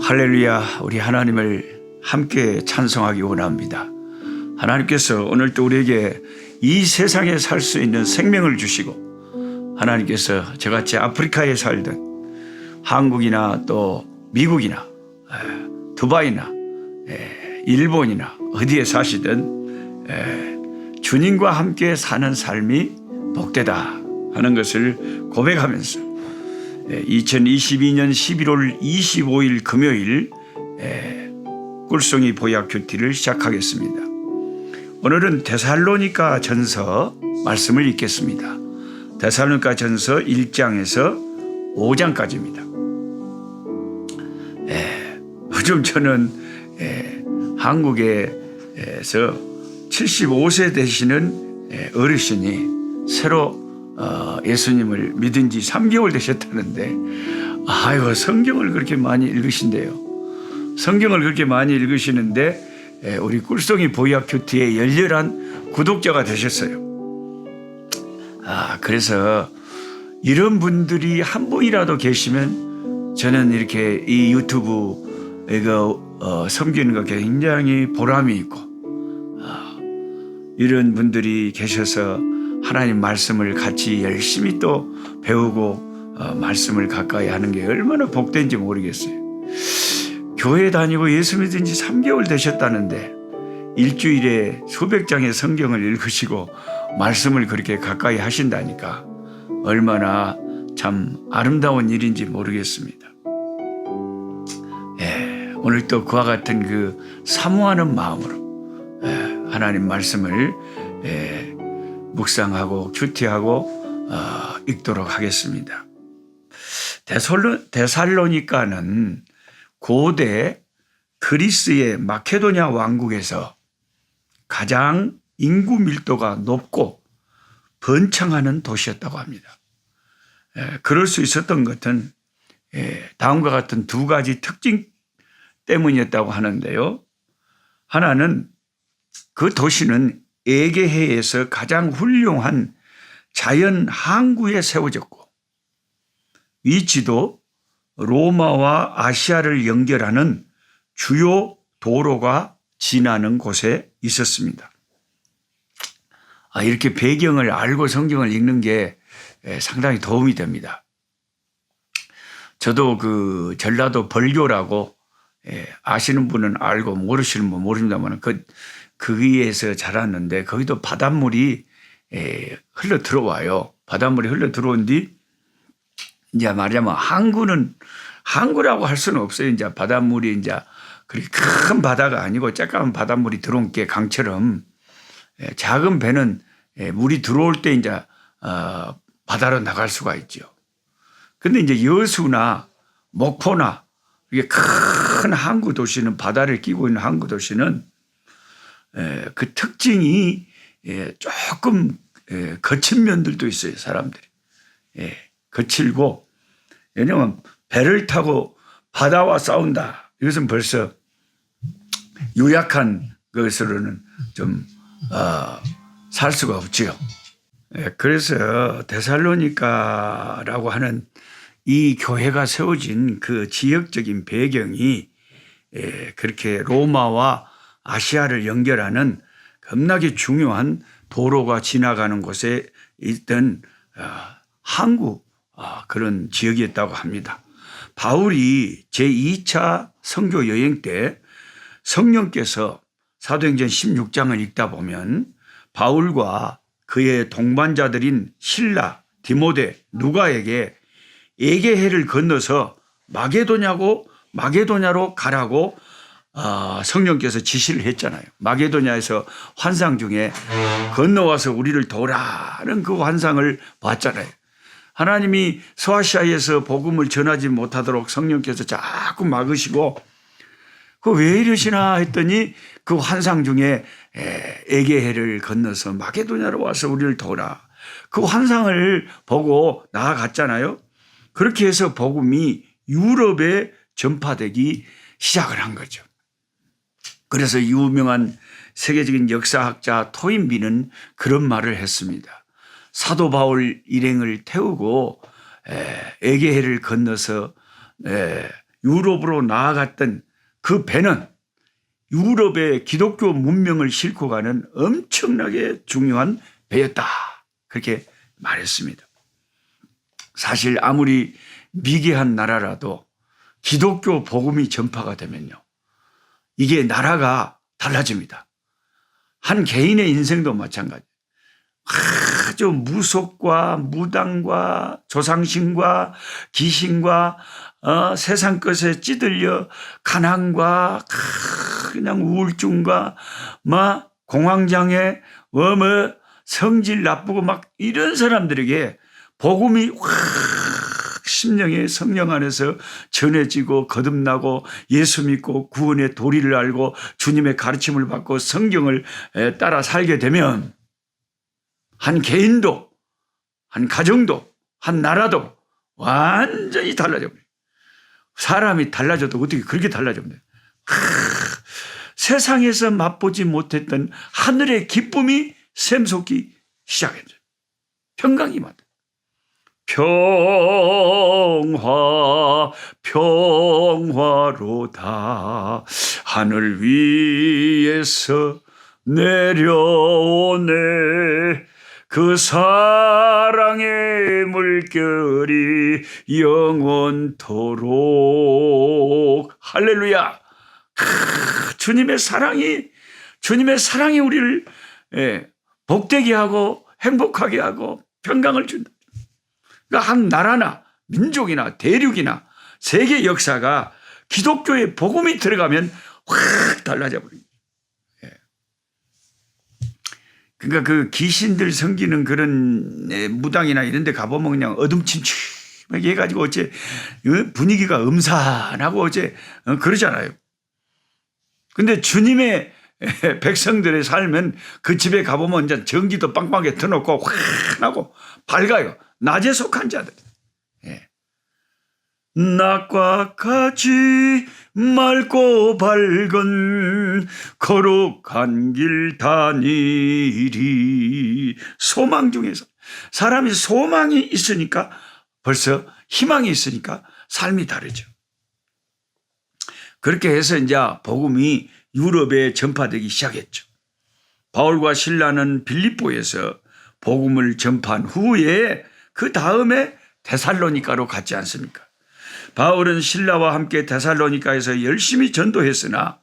할렐루야, 우리 하나님을 함께 찬송하기 원합니다. 하나님께서 오늘 또 우리에게 이 세상에 살 수 있는 생명을 주시고, 하나님께서 저같이 아프리카에 살든 한국이나 또 미국이나 두바이나 일본이나 어디에 사시든 주님과 함께 사는 삶이 복되다 하는 것을 고백하면서 2022년 11월 25일 금요일 꿀송이 보약 큐티를 시작하겠습니다. 오늘은 데살로니가 전서 말씀을 읽겠습니다. 데살로니가 전서 1장에서 5장까지입니다. 요즘 저는 한국에서 75세 되시는 어르신이 새로 예수님을 믿은 지 3개월 되셨다는데, 아이고, 성경을 그렇게 많이 읽으신대요. 성경을 그렇게 많이 읽으시는데 우리 꿀송이 보약 큐티의 열렬한 구독자가 되셨어요. 그래서 이런 분들이 한 분이라도 계시면 저는 이렇게 이 유튜브 이거 섬기는 거 굉장히 보람이 있고, 이런 분들이 계셔서 하나님 말씀을 같이 열심히 또 배우고 말씀을 가까이 하는 게 얼마나 복된지 모르겠어요. 교회 다니고 예수 믿은 지 3개월 되셨다는데 일주일에 수백 장의 성경을 읽으시고 말씀을 그렇게 가까이 하신다니까 얼마나 참 아름다운 일인지 모르겠습니다. 오늘 또 그와 같은 그 사모하는 마음으로 하나님 말씀을 묵상하고 큐티하고 읽도록 하겠습니다. 데살로니가는 고대 그리스의 마케도냐 왕국에서 가장 인구 밀도가 높고 번창하는 도시였다고 합니다. 그럴 수 있었던 것은 다음과 같은 두 가지 특징 때문이었다고 하는데요. 하나는 그 도시는 에게해에서 가장 훌륭한 자연 항구에 세워졌고, 위치도 로마와 아시아를 연결하는 주요 도로가 지나는 곳에 있었습니다. 이렇게 배경을 알고 성경을 읽는 게 상당히 도움이 됩니다. 저도 그 전라도 벌교라고 아시는 분은 알고 모르시는 분은 모릅니다만 거기에서 자랐는데, 거기도 바닷물이 흘러 들어와요. 바닷물이 흘러 들어온 뒤 이제 말하자면 항구라고 할 수는 없어요. 이제 바닷물이 이제 그렇게 큰 바다가 아니고 작은 바닷물이 들어온 게 강처럼 작은 배는 물이 들어올 때 이제 바다로 나갈 수가 있죠. 근데 이제 여수나 목포나 이게 큰 항구 도시는, 바다를 끼고 있는 항구 도시는 그 특징이 조금 거친 면들도 있어요. 사람들이 거칠고, 왜냐하면 배를 타고 바다와 싸운다, 이것은 벌써 유약한 것으로는 좀 살 수가 없지요. 그래서 데살로니가라고 하는 이 교회가 세워진 그 지역적인 배경이 그렇게 로마와 아시아를 연결하는 겁나게 중요한 도로가 지나가는 곳에 있던 항구 그런 지역이었다고 합니다. 바울이 제2차 선교 여행 때 성령께서 사도행전 16장을 읽다 보면 바울과 그의 동반자들인 실라, 디모데, 누가에게 에게해를 건너서 마게도냐로 가라고 성령께서 지시를 했잖아요. 마게도냐에서 환상 중에 건너와서 우리를 도우라는 그 환상을 봤잖아요. 하나님이 소아시아에서 복음을 전하지 못하도록 성령께서 자꾸 막으시고, 왜 이러시나 했더니 그 환상 중에 에게해를 건너서 마게도냐로 와서 우리를 도우라, 그 환상을 보고 나아갔잖아요. 그렇게 해서 복음이 유럽에 전파되기 시작을 한 거죠. 그래서 유명한 세계적인 역사학자 토인비는 그런 말을 했습니다. 사도 바울 일행을 태우고 에게해를 건너서 유럽으로 나아갔던 그 배는 유럽의 기독교 문명을 싣고 가는 엄청나게 중요한 배였다. 그렇게 말했습니다. 사실 아무리 미개한 나라라도 기독교 복음이 전파가 되면요, 이게 나라가 달라집니다. 한 개인의 인생도 마찬가지. 아주 무속과 무당과 조상신과 귀신과 세상 것에 찌들려 가난과 그냥 우울증과 막 공황장애, 성질 나쁘고 막 이런 사람들에게 복음이 확 심령에 성령 안에서 전해지고 거듭나고 예수 믿고 구원의 도리를 알고 주님의 가르침을 받고 성경을 따라 살게 되면 한 개인도, 한 가정도, 한 나라도 완전히 달라져버려요. 사람이 달라져도 어떻게 그렇게 달라집니까? 세상에서 맛보지 못했던 하늘의 기쁨이 샘솟기 시작했죠. 평강이 맞다. 평화 평화로다 하늘 위에서 내려오네 그 사랑의 물결이 영원토록. 할렐루야. 주님의 사랑이 우리를 복되게 하고 행복하게 하고 평강을 준다. 그러니까 한 나라나 민족이나 대륙이나 세계 역사가 기독교의 복음이 들어가면 확 달라져 버립니다. 그러니까 그 귀신들 섬기는 그런 무당이나 이런 데 가보면 그냥 어둠침침하게 해가지고 어째 분위기가 음산하고 어째 그러잖아요. 근데 주님의 백성들의 삶은 그 집에 가보면 이제 전기도 빵빵하게 터놓고 환하고 밝아요. 낮에 속한 자들. 낮과 같이 맑고 밝은 거룩한 길 다니리. 소망 중에서 사람이 소망이 있으니까 벌써 희망이 있으니까 삶이 다르죠. 그렇게 해서 이제 복음이 유럽에 전파되기 시작했죠. 바울과 실라는 빌립보에서 복음을 전파한 후에 그 다음에 데살로니가로 갔지 않습니까? 바울은 실라와 함께 데살로니가에서 열심히 전도했으나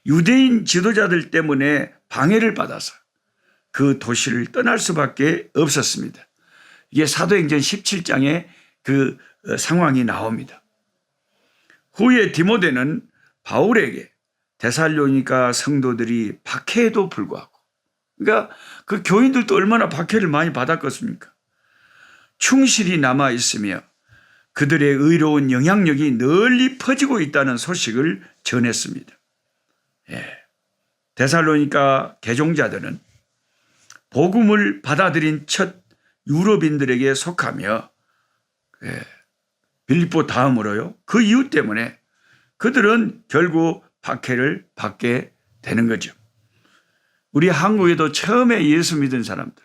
유대인 지도자들 때문에 방해를 받아서 그 도시를 떠날 수밖에 없었습니다. 이게 사도행전 17장에 그 상황이 나옵니다. 후에 디모데는 바울에게 데살로니가 성도들이 박해에도 불구하고, 그러니까 그 교인들도 얼마나 박해를 많이 받았겠습니까? 충실히 남아 있으며 그들의 의로운 영향력이 널리 퍼지고 있다는 소식을 전했습니다. 데살로니가 개종자들은 복음을 받아들인 첫 유럽인들에게 속하며 빌립보 다음으로요. 그 이유 때문에 그들은 결국 박해를 받게 되는 거죠. 우리 한국에도 처음에 예수 믿은 사람들,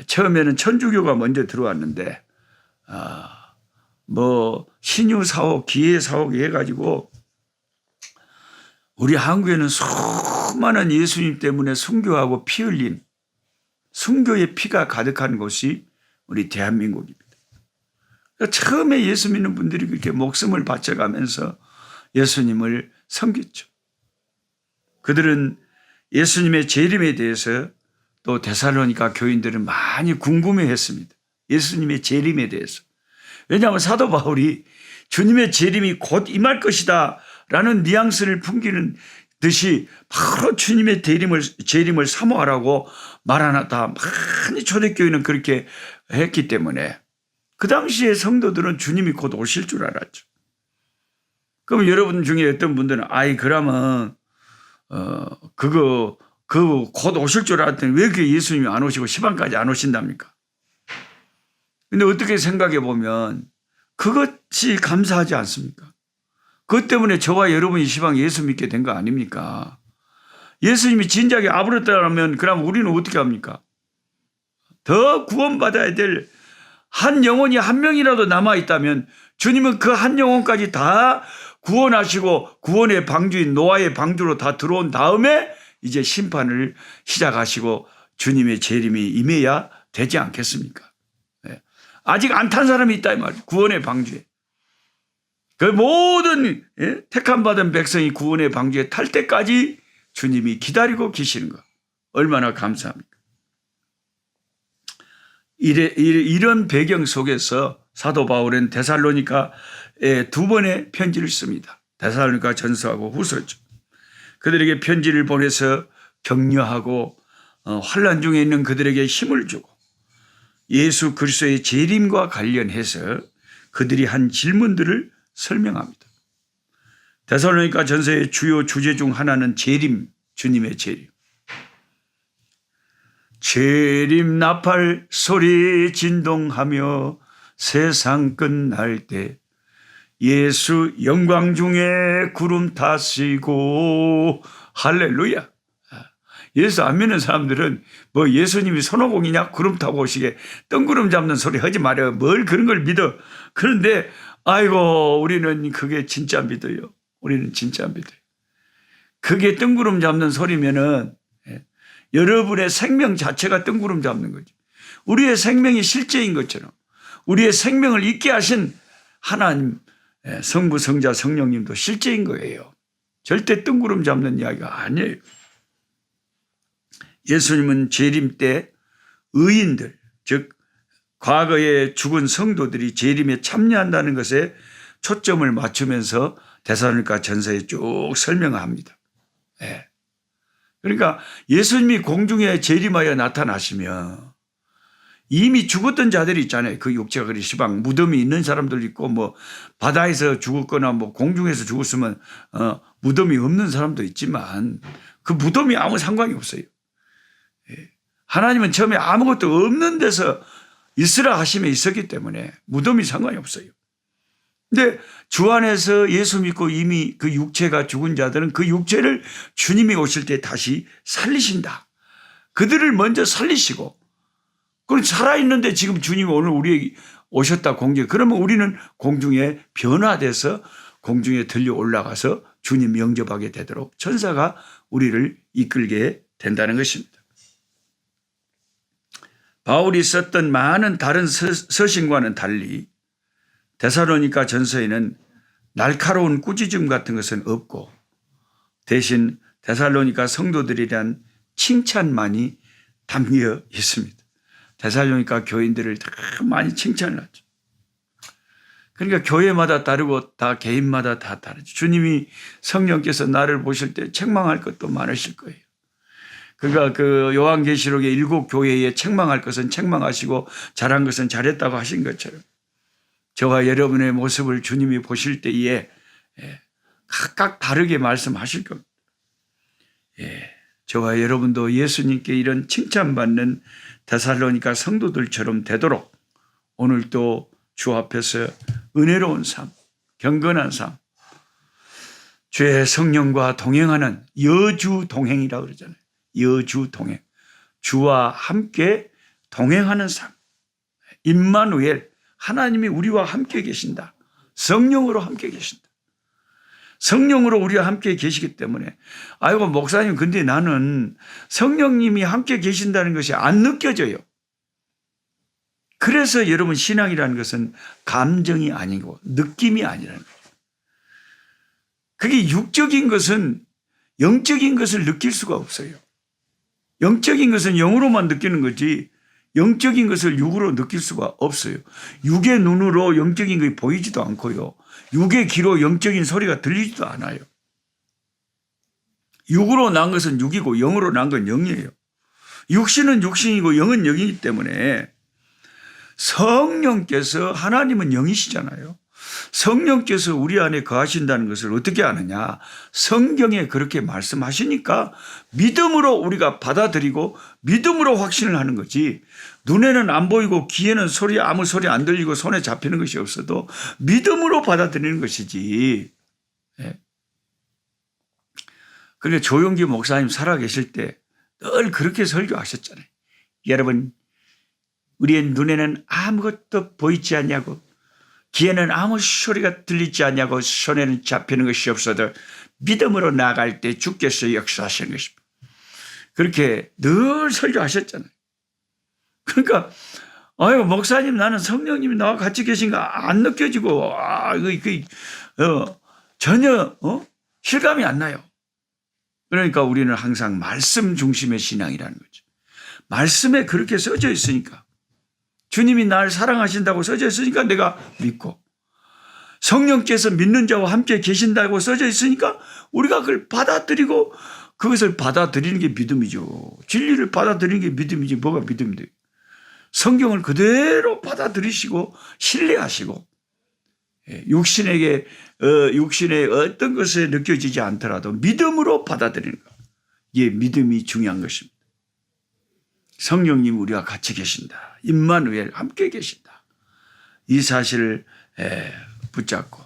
처음에는 천주교가 먼저 들어왔는데 신유사옥, 기회사옥 해가지고 우리 한국에는 수많은 예수님 때문에 순교하고 피 흘린 순교의 피가 가득한 곳이 우리 대한민국입니다. 처음에 예수 믿는 분들이 그렇게 목숨을 바쳐가면서 예수님을 섬겼죠. 그들은 예수님의 재림에 대해서 또 데살로니가 교인들은 많이 궁금해했습니다. 예수님의 재림에 대해서. 왜냐하면 사도 바울이 주님의 재림이 곧 임할 것이다 라는 뉘앙스를 풍기는 듯이 바로 주님의 재림을 사모하라고 말하나다 많이 초대교회는 그렇게 했기 때문에 그 당시에 성도들은 주님이 곧 오실 줄 알았죠. 그럼 여러분 중에 어떤 분들은 그러면 그거 곧 오실 줄 알았더니 왜 그렇게 예수님이 안 오시고 시방까지 안 오신답니까? 근데 어떻게 생각해 보면 그것이 감사하지 않습니까? 그것 때문에 저와 여러분이 시방 예수 믿게 된 거 아닙니까? 예수님이 진작에 아브라함이라면 그럼 우리는 어떻게 합니까? 더 구원받아야 될 한 영혼이 한 명이라도 남아있다면 주님은 그 한 영혼까지 다 구원하시고 구원의 방주인 노아의 방주로 다 들어온 다음에 이제 심판을 시작하시고 주님의 재림이 임해야 되지 않겠습니까? 네. 아직 안 탄 사람이 있다 이 말이에요. 구원의 방주에. 그 모든 택함받은 백성이 구원의 방주에 탈 때까지 주님이 기다리고 계시는 것. 얼마나 감사합니까? 이런 배경 속에서 사도 바울은 데살로니가에 두 번의 편지를 씁니다. 데살로니가 전서하고 후서죠. 그들에게 편지를 보내서 격려하고 환난 중에 있는 그들에게 힘을 주고 예수 그리스도의 재림과 관련해서 그들이 한 질문들을 설명합니다. 데살로니가 전서의 주요 주제 중 하나는 재림, 주님의 재림. 재림 나팔 소리 진동하며 세상 끝날 때 예수 영광 중에 구름 타시고 할렐루야. 예수 안 믿는 사람들은 뭐 예수님이 손오공이냐 구름 타고 오시게 뜬구름 잡는 소리 하지 말아요. 뭘 그런 걸 믿어. 그런데 아이고 우리는 그게 진짜 믿어요. 우리는 진짜 믿어요. 그게 뜬구름 잡는 소리면은 여러분의 생명 자체가 뜬구름 잡는 거죠. 우리의 생명이 실제인 것처럼 우리의 생명을 있게 하신 하나님 성부 성자 성령님도 실제인 거예요. 절대 뜬구름 잡는 이야기가 아니에요. 예수님은 재림 때 의인들, 즉 과거에 죽은 성도들이 재림에 참여한다는 것에 초점을 맞추면서 데살로니가 전서에 쭉 설명합니다. 네. 그러니까 예수님이 공중에 재림하여 나타나시면 이미 죽었던 자들이 있잖아요. 그 육체가 그리 시방 무덤이 있는 사람들 있고 뭐 바다에서 죽었거나 뭐 공중에서 죽었으면 무덤이 없는 사람도 있지만 그 무덤이 아무 상관이 없어요. 하나님은 처음에 아무것도 없는 데서 있으라 하심에 있었기 때문에 무덤이 상관이 없어요. 근데 주 안에서 예수 믿고 이미 그 육체가 죽은 자들은 그 육체를 주님이 오실 때 다시 살리신다. 그들을 먼저 살리시고 그럼 살아있는데 지금 주님이 오늘 우리에게 오셨다 공중에 그러면 우리는 공중에 변화돼서 공중에 들려 올라가서 주님 영접하게 되도록 천사가 우리를 이끌게 된다는 것입니다. 바울이 썼던 많은 다른 서신과는 달리 데살로니가 전서에는 날카로운 꾸짖음 같은 것은 없고 대신 데살로니가 성도들에 대한 칭찬만이 담겨 있습니다. 데살로니가 교인들을 다 많이 칭찬을 하죠. 그러니까 교회마다 다르고 다 개인마다 다 다르죠. 주님이 성령께서 나를 보실 때 책망할 것도 많으실 거예요. 그러니까 그 요한계시록의 7 교회에 책망할 것은 책망하시고 잘한 것은 잘했다고 하신 것처럼 저와 여러분의 모습을 주님이 보실 때에 각각 다르게 말씀하실 겁니다. 저와 여러분도 예수님께 이런 칭찬받는 데살로니가 성도들처럼 되도록 오늘도 주 앞에서 은혜로운 삶, 경건한 삶, 주의 성령과 동행하는 여주 동행이라고 그러잖아요. 여주 동행. 주와 함께 동행하는 삶. 임마누엘. 하나님이 우리와 함께 계신다. 성령으로 함께 계신다. 성령으로 우리와 함께 계시기 때문에 아이고 목사님 근데 나는 성령님이 함께 계신다는 것이 안 느껴져요. 그래서 여러분 신앙이라는 것은 감정이 아니고 느낌이 아니라는 거예요. 그게 육적인 것은 영적인 것을 느낄 수가 없어요. 영적인 것은 영으로만 느끼는 거지 영적인 것을 육으로 느낄 수가 없어요. 육의 눈으로 영적인 것이 보이지도 않고요. 육의 귀로 영적인 소리가 들리지도 않아요. 육으로 난 것은 육이고 영으로 난 건 영이에요. 육신은 육신이고 영은 영이기 때문에 성령께서 하나님은 영이시잖아요. 성령께서 우리 안에 거하신다는 것을 어떻게 아느냐? 성경에 그렇게 말씀하시니까 믿음으로 우리가 받아들이고 믿음으로 확신을 하는 거지. 눈에는 안 보이고 귀에는 아무 소리 안 들리고 손에 잡히는 것이 없어도 믿음으로 받아들이는 것이지. 그러니까 조용기 목사님 살아계실 때 늘 그렇게 설교하셨잖아요. 여러분 우리의 눈에는 아무것도 보이지 않냐고, 귀에는 아무 소리가 들리지 않냐고, 손에는 잡히는 것이 없어도 믿음으로 나아갈 때 주께서 역사하시는 것입니다. 그렇게 늘 설교하셨잖아요. 그러니까 아유, 목사님, 나는 성령님이 나와 같이 계신가 안 느껴지고, 전혀, 실감이 안 나요. 그러니까 우리는 항상 말씀 중심의 신앙이라는 거죠. 말씀에 그렇게 써져 있으니까, 주님이 날 사랑하신다고 써져 있으니까 내가 믿고, 성령께서 믿는 자와 함께 계신다고 써져 있으니까 우리가 그걸 받아들이고, 그것을 받아들이는 게 믿음이죠. 진리를 받아들이는 게 믿음이지 뭐가 믿음인데. 성경을 그대로 받아들이시고 신뢰하시고, 육신의 어떤 것에 느껴지지 않더라도 믿음으로 받아들이는 것. 이게 믿음이 중요한 것입니다. 성령님 우리와 같이 계신다. 임마누엘 함께 계신다. 이 사실을 붙잡고,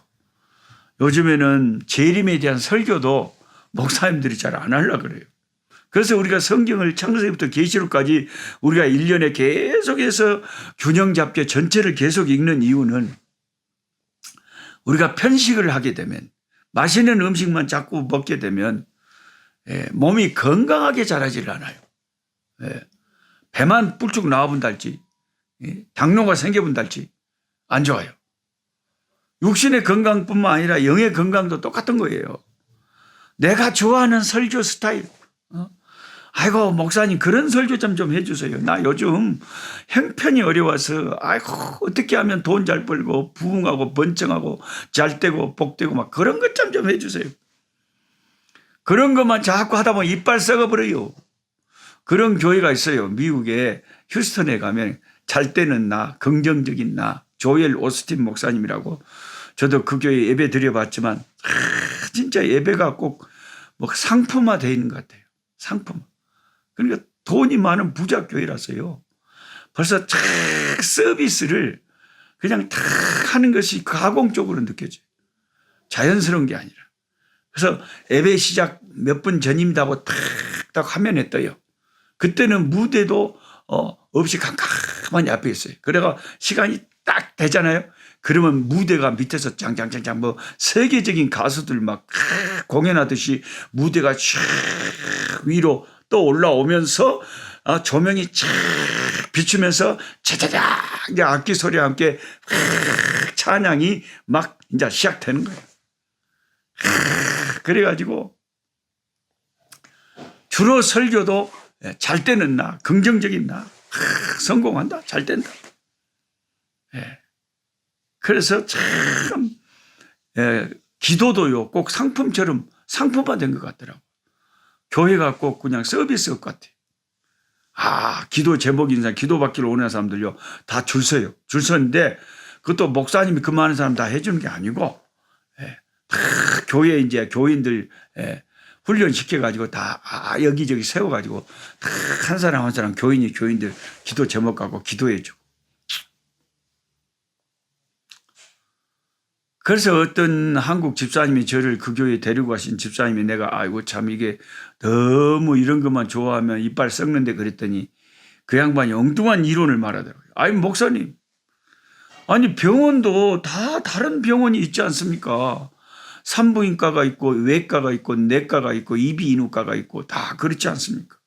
요즘에는 재림에 대한 설교도 목사님들이 잘 안 하려고 그래요. 그래서 우리가 성경을 창세기부터 계시록까지 우리가 1년에 계속해서 균형 잡게 전체를 계속 읽는 이유는, 우리가 편식을 하게 되면, 맛있는 음식만 자꾸 먹게 되면 몸이 건강하게 자라질 않아요. 배만 뿔쭉 나와본달지, 당뇨가 생겨본달지 안 좋아요. 육신의 건강뿐만 아니라 영의 건강도 똑같은 거예요. 내가 좋아하는 설교 스타일, 아이고 목사님 그런 설교 좀 해주세요. 나 요즘 형편이 어려워서 아이고 어떻게 하면 돈 잘 벌고 부흥하고 번창하고 잘 되고 복되고 막 그런 것 좀 해주세요. 그런 것만 자꾸 하다 보면 이빨 썩어버려요. 그런 교회가 있어요. 미국에 휴스턴에 가면 잘 되는 나, 긍정적인 나, 조엘 오스틴 목사님이라고. 저도 그 교회 예배 드려봤지만 진짜 예배가 꼭 뭐 상품화 되어 있는 것 같아요. 상품. 그러니까 돈이 많은 부자 교회라서요. 벌써 탁 서비스를 그냥 탁 하는 것이 가공적으로 느껴져요. 자연스러운 게 아니라. 그래서 예배 시작 몇 분 전입니다 하고 탁 화면에 떠요. 그때는 무대도 없이 캄캄하니 앞에 있어요. 그래가 시간이 딱 되잖아요. 그러면 무대가 밑에서 짱짱짱짱 뭐 세계적인 가수들 막 공연하듯이 무대가 쫙 위로 또 올라오면서 조명이 쫙 비추면서 차차작 이제 악기 소리와 함께 찬양이 막 이제 시작되는 거예요. 그래가지고 주로 설교도 잘 되는 나, 긍정적인 나, 성공한다, 잘 된다. 그래서 참 기도도요 꼭 상품처럼 상품화된 것 같더라고. 교회가 꼭 그냥 서비스 같아. 기도 제목 인상 기도 받기로 오는 사람들요 다 줄 서요. 줄 서는데 그것도 목사님이 그 많은 사람 다 해주는 게 아니고 다 교회 이제 교인들 훈련시켜가지고 다 여기저기 세워가지고 다 한 사람 한 사람 교인들 기도 제목 갖고 기도해주고. 그래서 어떤 한국 집사님이 저를 그 교회에 데리고 가신 집사님이 내가 아이고 참 이게 너무 이런 것만 좋아하면 이빨 썩는데 그랬더니 그 양반이 엉뚱한 이론을 말하더라고요. 아니 목사님, 아니 병원도 다 다른 병원이 있지 않습니까? 산부인과가 있고 외과가 있고 내과가 있고 이비인후과가 있고 다 그렇지 않습니까?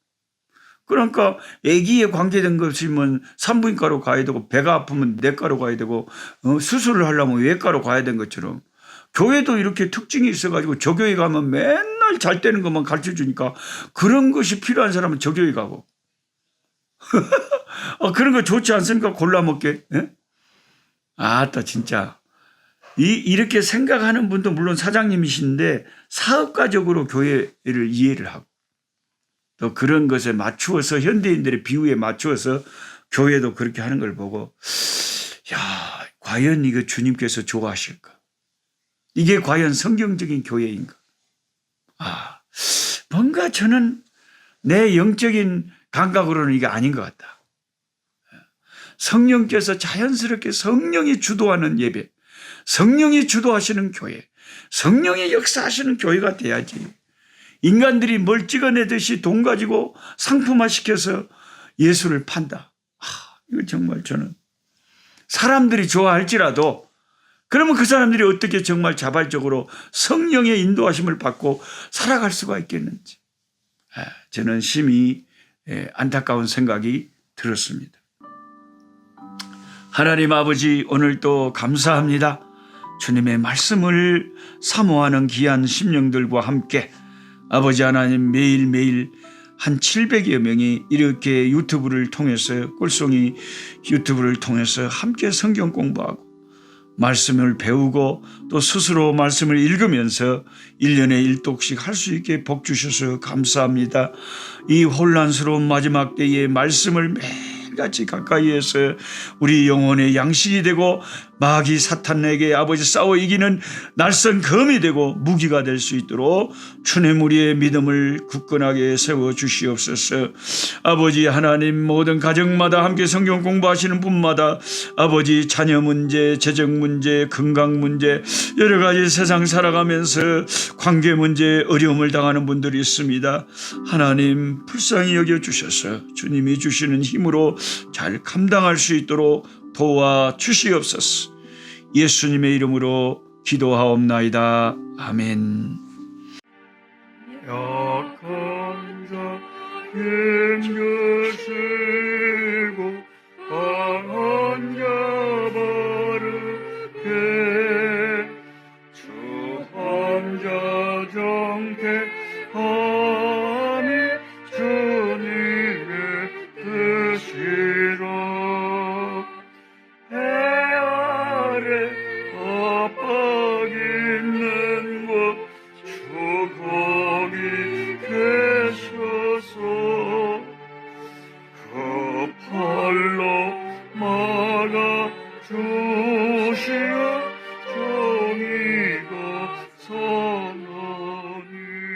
그러니까 아기에 관계된 것이면 산부인과로 가야 되고 배가 아프면 내과로 가야 되고 수술을 하려면 외과로 가야 되는 것처럼 교회도 이렇게 특징이 있어가지고 저 교회 가면 맨날 잘 되는 것만 가르쳐주니까 그런 것이 필요한 사람은 저 교회 가고 그런 거 좋지 않습니까? 골라 먹게. 아따 진짜 이렇게 생각하는 분도 물론 사장님이신데 사업가적으로 교회를 이해를 하고 또 그런 것에 맞추어서 현대인들의 비유에 맞추어서 교회도 그렇게 하는 걸 보고 야 과연 이거 주님께서 좋아하실까? 이게 과연 성경적인 교회인가? 뭔가 저는 내 영적인 감각으로는 이게 아닌 것 같다. 성령께서 자연스럽게 성령이 주도하는 예배, 성령이 주도하시는 교회, 성령이 역사하시는 교회가 돼야지. 인간들이 뭘 찍어내듯이 돈 가지고 상품화시켜서 예수를 판다. 이거 정말 저는 사람들이 좋아할지라도 그러면 그 사람들이 어떻게 정말 자발적으로 성령의 인도하심을 받고 살아갈 수가 있겠는지 저는 심히 안타까운 생각이 들었습니다. 하나님 아버지, 오늘도 감사합니다. 주님의 말씀을 사모하는 귀한 심령들과 함께 아버지 하나님, 매일매일 한 700여 명이 이렇게 유튜브를 통해서, 꿀송이 유튜브를 통해서 함께 성경 공부하고 말씀을 배우고 또 스스로 말씀을 읽으면서 1년에 1독씩 할 수 있게 복 주셔서 감사합니다. 이 혼란스러운 마지막 때에 말씀을 매일같이 가까이에서 우리 영혼의 양식이 되고 마귀 사탄에게 아버지 싸워 이기는 날선 검이 되고 무기가 될 수 있도록 주님 우리의 믿음을 굳건하게 세워 주시옵소서. 아버지 하나님, 모든 가정마다 함께 성경 공부하시는 분마다 아버지 자녀 문제, 재정 문제, 건강 문제, 여러 가지 세상 살아가면서 관계 문제 어려움을 당하는 분들이 있습니다. 하나님 불쌍히 여겨 주셔서 주님이 주시는 힘으로 잘 감당할 수 있도록 도와 주시옵소서. 예수님의 이름으로 기도하옵나이다. 아멘. 약한 자 힘쓰고 강한 자 바르게